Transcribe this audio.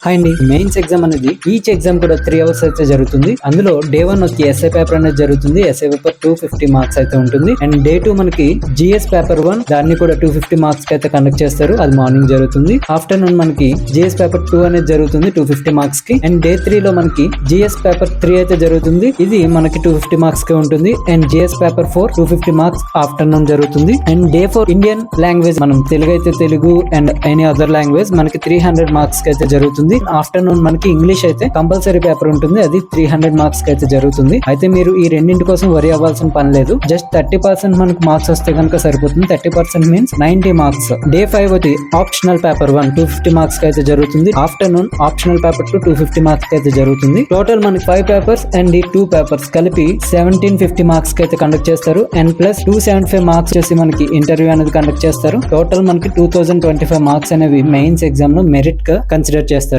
Hi అండి. Mains exam అనేది each exam కూడా 3 అవర్స్ అయితే జరుగుతుంది. అందులో డే 1 వచ్చి ఎస్ఏ పేపర్ అనేది జరుగుతుంది. ఎస్ఏ పేపర్ 250 మార్క్స్ అయితే ఉంటుంది. అండ్ డే 2 మనకి జిఎస్ పేపర్ 1 దాన్ని కూడా 250 మార్క్స్ కి అయితే కండక్ట్ చేస్తారు. అది మార్నింగ్ జరుగుతుంది. ఆఫ్టర్నూన్ మనకి జిఎస్ పేపర్ 2 అనేది జరుగుతుంది 250 మార్క్స్ కి. అండ్ డే 3 లో మనకి జిఎస్ పేపర్ 3 అయితే జరుగుతుంది. ఇది మనకి 250 మార్క్స్ కి ఉంటుంది. And GS paper 4 250 marks afternoon జరుగుతుంది. అండ్ డే 4 ఇండియన్ లాంగ్వేజ్, మనం తెలుగు అయితే Telugu and any other language మనకి 300 మార్క్స్ కి అయితే జరుగుతుంది. ఆఫ్టర్నూన్ మనకి ఇంగ్లీష్ అయితే కంపల్సరీ పేపర్ ఉంటుంది. అది 300 మార్క్స్ కి అయితే జరుగుతుంది. అయితే మీరు ఈ రెండింటి కోసం వరి అవ్వాల్సిన పని లేదు. జస్ట్ 30% మనకు మార్క్స్ వస్తే కనుక సరిపోతుంది. 30% మీన్స్ 90 మార్క్స్. డే 5 వచ్చి ఆప్షనల్ పేపర్ 1 250 మార్క్స్ కి అయితే జరుగుతుంది. ఆఫ్టర్నూన్ ఆప్షనల్ పేపర్ 2 250 మార్క్స్ కి అయితే జరుగుతుంది. టోటల్ మనకి 5 పేపర్స్ అండ్ ఈ 2 పేపర్స్ కలిపి 1750 మార్క్స్ కి అయితే కండక్ట్ చేస్తారు. అండ్ ప్లస్ 275 మార్క్స్ చేసి మనకి ఇంటర్వ్యూ అనేది కండక్ట్ చేస్తారు. టోటల్ మనకి 2025 మార్క్స్ అనేవి మెయిన్స్ ఎగ్జామ్ లో మెరిట్ గా కన్సిడర్ చేస్తారు.